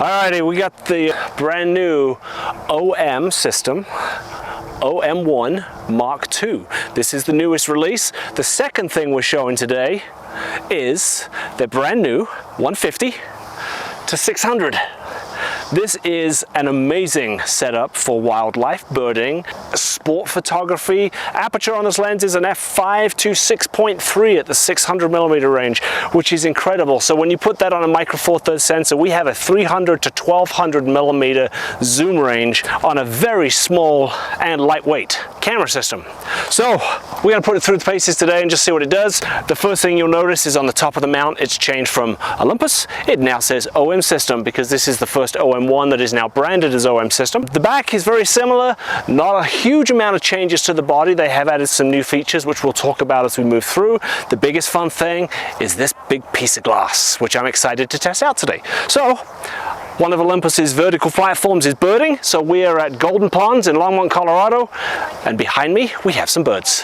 Alrighty, we got the brand new OM system, OM-1 Mark II. This is the newest release. The second thing we're showing today is the brand new 150 to 600. This is an amazing setup for wildlife, birding, sport photography. Aperture on this lens is an f5 to 6.3 at the 600mm range, which is incredible. So when you put that on a Micro Four Thirds sensor, we have a 300 to 1200mm zoom range on a very small and lightweight camera system. So we're going to put it through the paces today and just see what it does. The first thing you'll notice is on the top of the mount, it's changed from Olympus. It now says OM system because this is the first OM-1 that is now branded as OM system. The back is very similar, not a huge amount of changes to the body. They have added some new features which we'll talk about as we move through. The biggest fun thing is this big piece of glass, which I'm excited to test out today. So one of Olympus's vertical platforms is birding, so we are at Golden Ponds in Longmont, Colorado, and behind me we have some birds.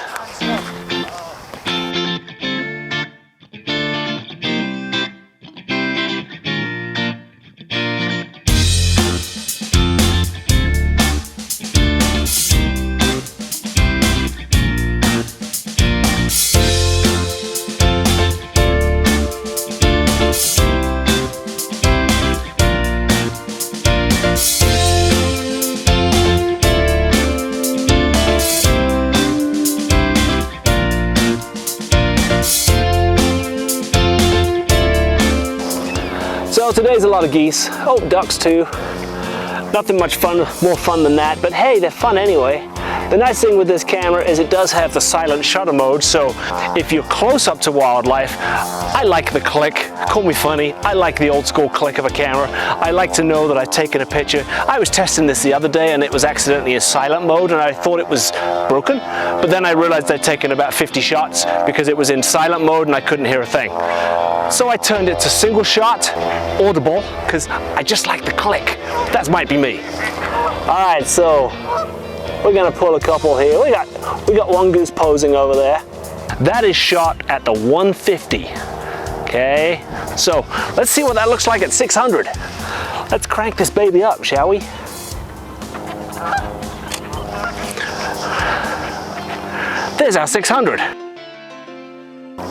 So today's a lot of geese, ducks too. Nothing much fun, more fun than that, but hey, they're fun anyway. The nice thing with this camera is it does have the silent shutter mode, so if you're close up to wildlife, I like the click. Call me funny, I like the old school click of a camera. I like to know that I've taken a picture. I was testing this the other day and it was accidentally in silent mode and I thought it was broken, but then I realized I'd taken about 50 shots because it was in silent mode and I couldn't hear a thing. So I turned it to single shot, audible, because I just like the click. That might be me. All right, so we're gonna pull a couple here. We got one goose posing over there. That is shot at the 150. Okay, so let's see what that looks like at 600. Let's crank this baby up, shall we? There's our 600.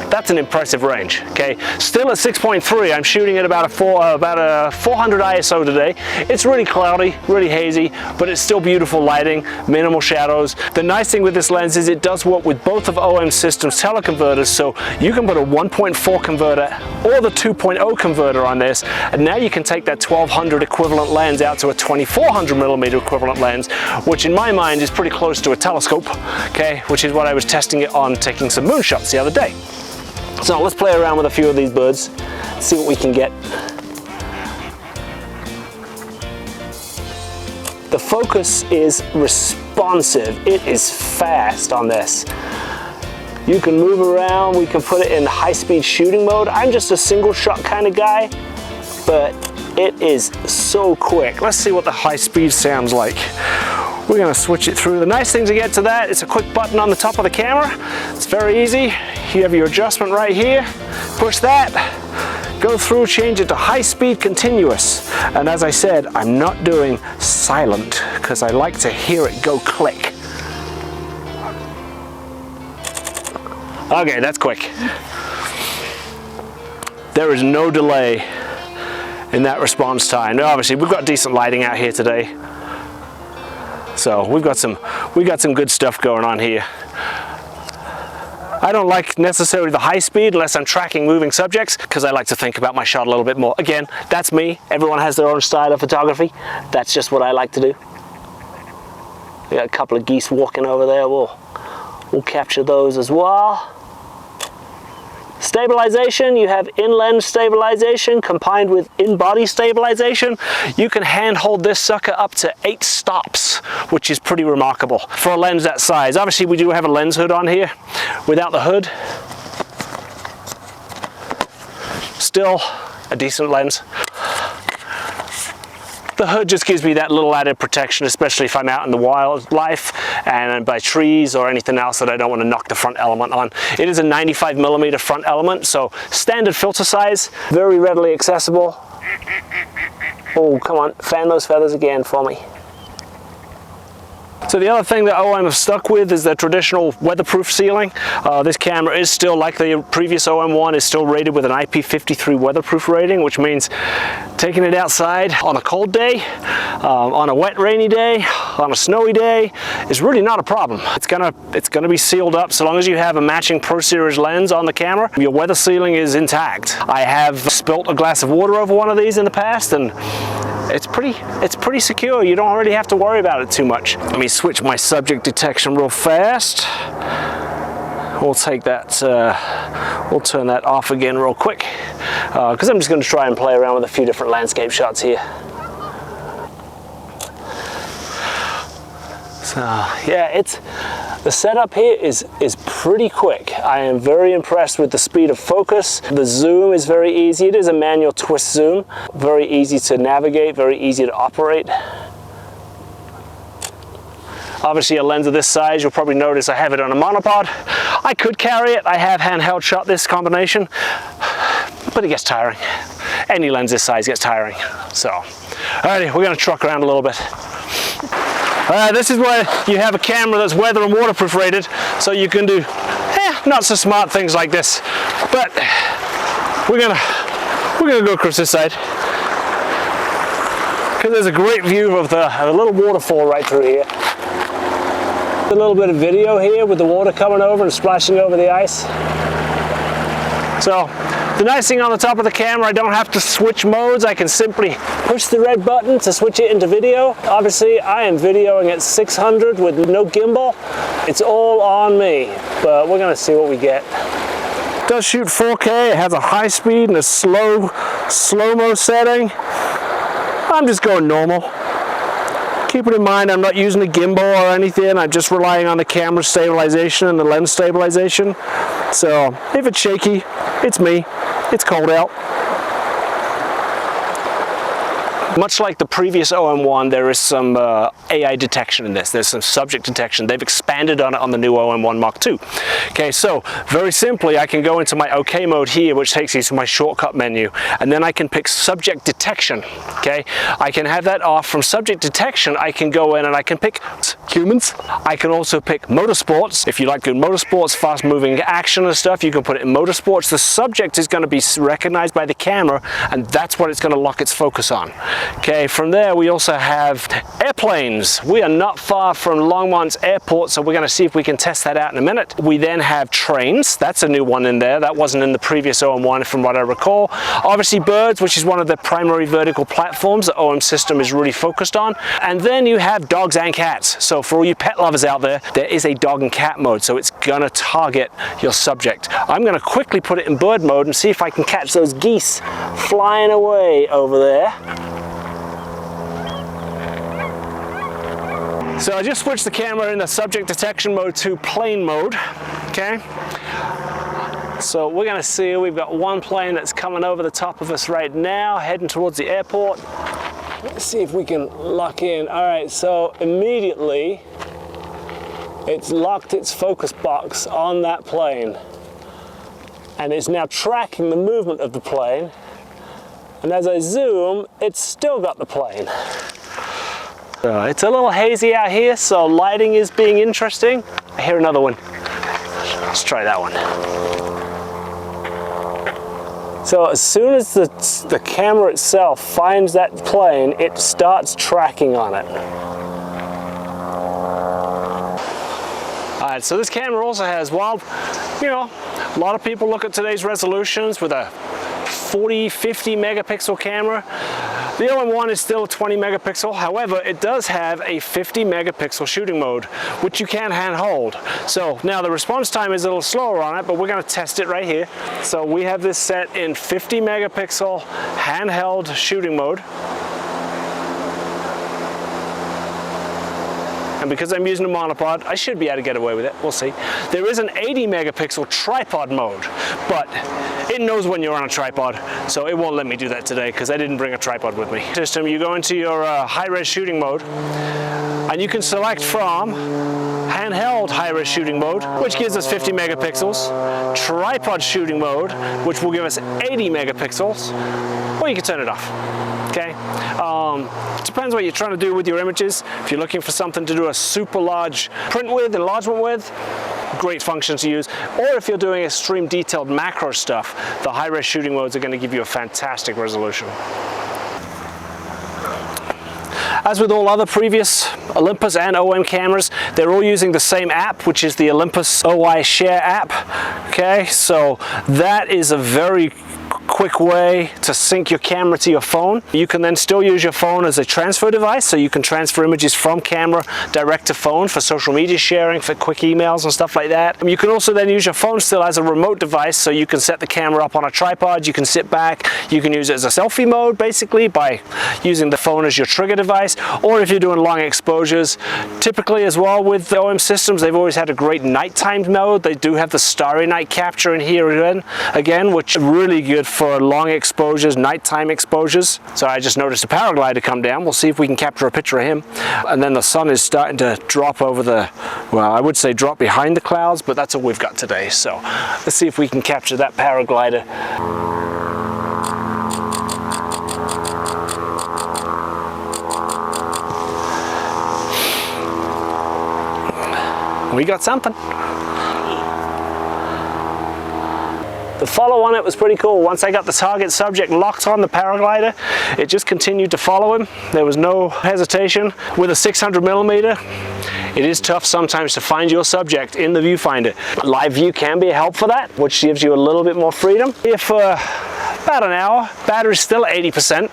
That's an impressive range, okay? Still at 6.3, I'm shooting at about a 400 ISO today. It's really cloudy, really hazy, but it's still beautiful lighting, minimal shadows. The nice thing with this lens is it does work with both of OM System's teleconverters, so you can put a 1.4 converter or the 2.0 converter on this, and now you can take that 1200 equivalent lens out to a 2400mm equivalent lens, which in my mind is pretty close to a telescope, okay? Which is what I was testing it on, taking some moonshots the other day. So let's play around with a few of these birds, see what we can get. The focus is responsive. It is fast on this. You can move around, we can put it in high-speed shooting mode. I'm just a single shot kind of guy, but it is so quick. Let's see what the high speed sounds like. We're gonna switch it through. The nice thing to get to that, it's a quick button on the top of the camera. It's very easy. You have your adjustment right here. Push that, go through, change it to high speed continuous. And as I said, I'm not doing silent because I like to hear it go click. Okay, that's quick. There is no delay in that response time. Now, obviously, we've got decent lighting out here today. So we got some good stuff going on here. I don't like necessarily the high speed unless I'm tracking moving subjects because I like to think about my shot a little bit more. Again, that's me. Everyone has their own style of photography. That's just what I like to do. We got a couple of geese walking over there. We'll capture those as well. Stabilization, you have in-lens stabilization combined with in-body stabilization. You can hand-hold this sucker up to 8 stops, which is pretty remarkable for a lens that size. Obviously, we do have a lens hood on here. Without the hood, still a decent lens. The hood just gives me that little added protection, especially if I'm out in the wildlife and by trees or anything else that I don't want to knock the front element on. It is a 95mm front element, so standard filter size, very readily accessible. Oh, come on, fan those feathers again for me. So the other thing that OM have stuck with is their traditional weatherproof ceiling. This camera is still, like the previous OM-1, is still rated with an IP53 weatherproof rating, which means taking it outside on a cold day, on a wet rainy day, on a snowy day is really not a problem. It's gonna be sealed up so long as you have a matching Pro Series lens on the camera. Your weather sealing is intact. I have spilt a glass of water over one of these in the past, and it's pretty secure. You don't really have to worry about it too much. Let me switch my subject detection real fast. We'll take that, we'll turn that off again real quick, because I'm just going to try and play around with a few different landscape shots here. So yeah, the setup here is pretty quick. I am very impressed with the speed of focus. The zoom is very easy. It is a manual twist zoom. Very easy to navigate, very easy to operate. Obviously a lens of this size, you'll probably notice I have it on a monopod. I could carry it. I have handheld shot this combination, but it gets tiring. Any lens this size gets tiring. So, alrighty, we're gonna truck around a little bit. This is where you have a camera that's weather and waterproof rated, so you can do not so smart things like this. But we're gonna go across this side, because there's a great view of a little waterfall right through here. A little bit of video here with the water coming over and splashing over the ice. So the nice thing on the top of the camera, I don't have to switch modes. I can simply push the red button to switch it into video. Obviously, I am videoing at 600 with no gimbal. It's all on me, but we're gonna see what we get. It does shoot 4K. It has a high speed and a slow-mo setting. I'm just going normal. Keep it in mind, I'm not using a gimbal or anything. I'm just relying on the camera stabilization and the lens stabilization. So if it's shaky, it's me. It's cold out. Much like the previous OM-1, there is some AI detection in this. There's some subject detection. They've expanded on it on the new OM-1 Mark II. Okay, so very simply, I can go into my OK mode here, which takes you to my shortcut menu, and then I can pick subject detection. Okay, I can have that off. From subject detection, I can go in and I can pick humans. I can also pick motorsports. If you like good motorsports, fast-moving action and stuff, you can put it in motorsports. The subject is going to be recognized by the camera, and that's what it's going to lock its focus on. Okay, from there we also have airplanes. We are not far from Longmont's airport, so we're going to see if we can test that out in a minute. We then have trains. That's a new one in there. That wasn't in the previous OM-1 from what I recall. Obviously birds, which is one of the primary vertical platforms the OM system is really focused on. And then you have dogs and cats. So for all you pet lovers out there, there is a dog and cat mode, so it's going to target your subject. I'm going to quickly put it in bird mode and see if I can catch those geese flying away over there. So I just switched the camera in the subject detection mode to plane mode, okay? So we're gonna see, we've got one plane that's coming over the top of us right now, heading towards the airport. Let's see if we can lock in. All right, so immediately, it's locked its focus box on that plane. And it's now tracking the movement of the plane. And as I zoom, it's still got the plane. It's a little hazy out here, so lighting is being interesting. I hear another one. Let's try that one. So as soon as the camera itself finds that plane, it starts tracking on it. Alright, so this camera also has, well, you know, a lot of people look at today's resolutions with a 40, 50 megapixel camera. The OM-1 is still 20 megapixel, however, it does have a 50 megapixel shooting mode, which you can handhold. So now the response time is a little slower on it, but we're going to test it right here. So we have this set in 50 megapixel handheld shooting mode. And because I'm using a monopod, I should be able to get away with it. We'll see. There is an 80 megapixel tripod mode, but it knows when you're on a tripod, so it won't let me do that today because I didn't bring a tripod with me. System, you go into your high-res shooting mode, and you can select from handheld high-res shooting mode, which gives us 50 megapixels, tripod shooting mode, which will give us 80 megapixels, or you can turn it off. Okay, it depends what you're trying to do with your images. If you're looking for something to do a super large print with, enlargement with, great function to use. Or if you're doing extreme detailed macro stuff, the high-res shooting modes are going to give you a fantastic resolution. As with all other previous Olympus and OM cameras, they're all using the same app, which is the Olympus OI Share app. Okay, so that is a very quick way to sync your camera to your phone. You can then still use your phone as a transfer device, so you can transfer images from camera direct to phone for social media sharing, for quick emails and stuff like that. You can also then use your phone still as a remote device, so you can set the camera up on a tripod, you can sit back, you can use it as a selfie mode basically by using the phone as your trigger device, or if you're doing long exposures. Typically as well with the OM systems, they've always had a great nighttime mode. They do have the Starry Night capture in here again, which is really good for long exposures, nighttime exposures. So I just noticed a paraglider come down. We'll see if we can capture a picture of him. And then the sun is starting to drop over the, well, I would say drop behind the clouds, but that's all we've got today. So let's see if we can capture that paraglider. We got something. The follow on it was pretty cool. Once I got the target subject locked on the paraglider, it just continued to follow him. There was no hesitation. With a 600mm, it is tough sometimes to find your subject in the viewfinder. Live view can be a help for that, which gives you a little bit more freedom. Here for about an hour, battery's still 80%.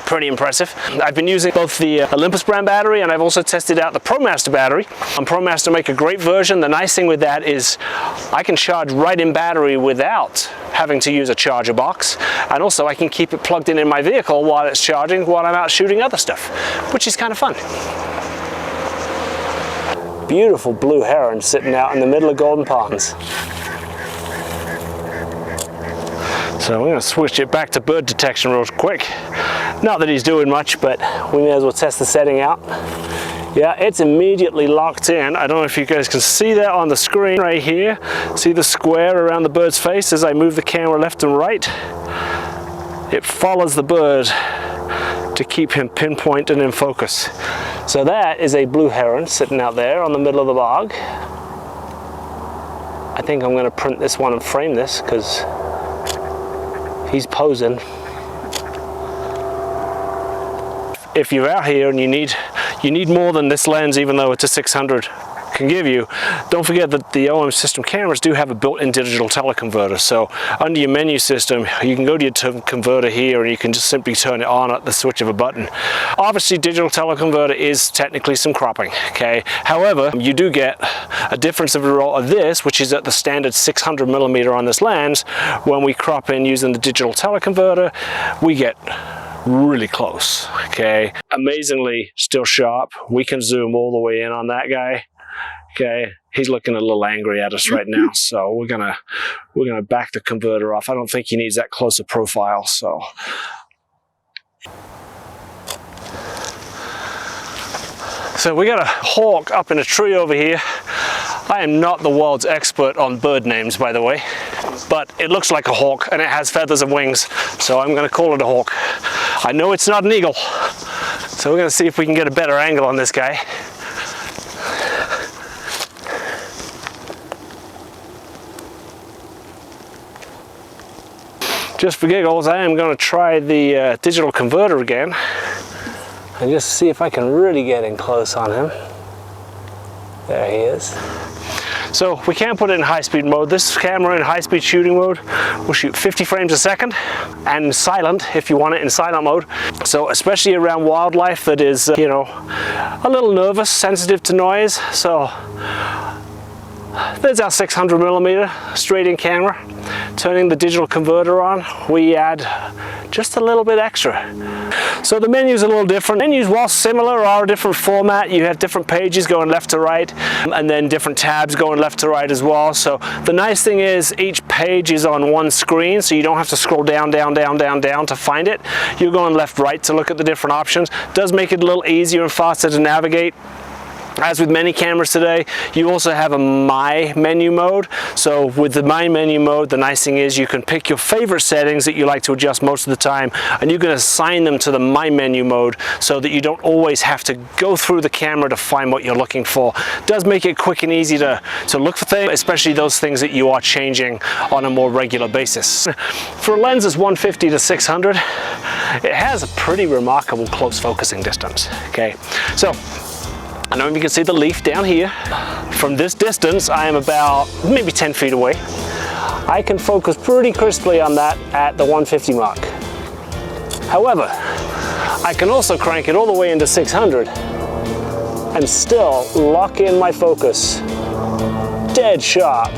Pretty impressive. I've been using both the Olympus brand battery, and I've also tested out the ProMaster battery. And ProMaster make a great version. The nice thing with that is I can charge right in battery without having to use a charger box, and also I can keep it plugged in my vehicle while it's charging while I'm out shooting other stuff, which is kind of fun. Beautiful blue heron sitting out in the middle of Golden Ponds. So we're going to switch it back to bird detection real quick. Not that he's doing much, but we may as well test the setting out. Yeah, it's immediately locked in. I don't know if you guys can see that on the screen right here. See the square around the bird's face as I move the camera left and right? It follows the bird to keep him pinpoint and in focus. So that is a blue heron sitting out there on the middle of the bog. I think I'm going to print this one and frame this because he's posing. If you're out here and you need more than this lens, even though it's a 600 can give you, don't forget that the OM system cameras do have a built-in digital teleconverter. So under your menu system, you can go to your converter here and you can just simply turn it on at the switch of a button. Obviously, digital teleconverter is technically some cropping, okay? However, you do get a difference of this, which is at the standard 600mm on this lens. When we crop in using the digital teleconverter, we get really close, okay? Amazingly still sharp. We can zoom all the way in on that guy. Okay, he's looking a little angry at us right now, so we're gonna back the converter off. I don't think he needs that closer profile, so. So we got a hawk up in a tree over here. I am not the world's expert on bird names, by the way, but it looks like a hawk and it has feathers and wings, so I'm gonna call it a hawk. I know it's not an eagle, so we're gonna see if we can get a better angle on this guy. Just for giggles, I am going to try the digital converter again and just see if I can really get in close on him. There he is. So we can put it in high-speed mode. This camera in high-speed shooting mode will shoot 50 frames a second, and silent if you want it in silent mode. So especially around wildlife that is, you know, a little nervous, sensitive to noise. So there's our 600mm straight-in camera. Turning the digital converter on, we add just a little bit extra. So the menu's a little different. Menus, while similar, are a different format. You have different pages going left to right, and then different tabs going left to right as well. So the nice thing is each page is on one screen, so you don't have to scroll down to find it. You're going left right to look at the different options. It does make it a little easier and faster to navigate. As with many cameras today, you also have a My menu mode. So with the My menu mode, the nice thing is you can pick your favorite settings that you like to adjust most of the time, and you can assign them to the My menu mode so that you don't always have to go through the camera to find what you're looking for. It does make it quick and easy to look for things, especially those things that you are changing on a more regular basis. For a lens that's 150 to 600, it has a pretty remarkable close focusing distance. Okay, so I don't know if you can see the leaf down here. From this distance, I am about maybe 10 feet away. I can focus pretty crisply on that at the 150 mark. However, I can also crank it all the way into 600 and still lock in my focus dead sharp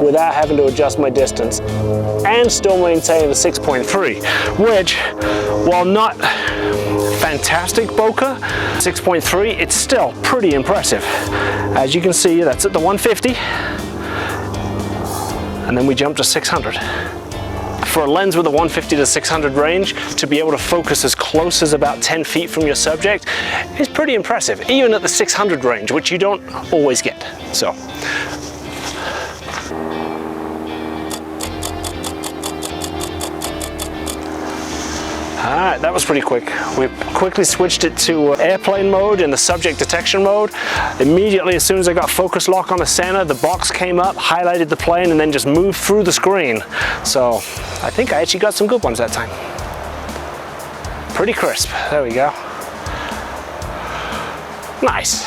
without having to adjust my distance and still maintain the 6.3, which, while not fantastic bokeh, 6.3, it's still pretty impressive. As you can see, that's at the 150, and then we jump to 600. For a lens with a 150 to 600 range, to be able to focus as close as about 10 feet from your subject is pretty impressive, even at the 600 range, which you don't always get. So. Alright, that was pretty quick. We quickly switched it to airplane mode in the subject detection mode. Immediately, as soon as I got focus lock on the center, the box came up, highlighted the plane, and then just moved through the screen. So I think I actually got some good ones that time. Pretty crisp. There we go. Nice.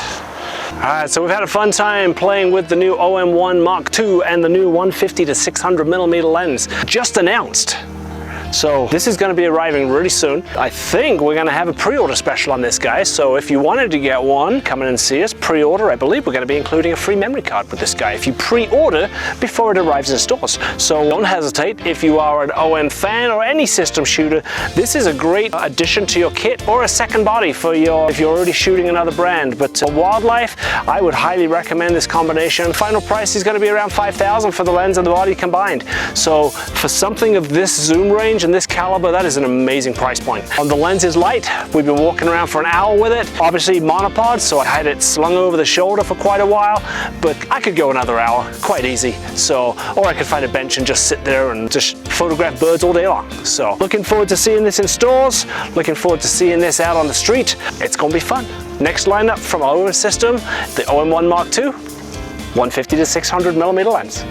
Alright, so we've had a fun time playing with the new OM-1 Mark II and the new 150 to 600 millimeter lens, just announced. So this is going to be arriving really soon. I think we're going to have a pre-order special on this, guy. So if you wanted to get one, come in and see us, pre-order. I believe we're going to be including a free memory card with this guy if you pre-order before it arrives in stores. So don't hesitate. If you are an OM fan or any system shooter, this is a great addition to your kit or a second body for if you're already shooting another brand. But for wildlife, I would highly recommend this combination. Final price is going to be around $5,000 for the lens and the body combined. So for something of this zoom range and this caliber, that is an amazing price point. The lens is light. We've been walking around for an hour with it. Obviously monopod, so I had it slung over the shoulder for quite a while, but I could go another hour quite easy. So, or I could find a bench and just sit there and just photograph birds all day long. So looking forward to seeing this in stores, looking forward to seeing this out on the street. It's gonna be fun. Next lineup from our system, the OM-1 Mark II, 150 to 600 millimeter lens.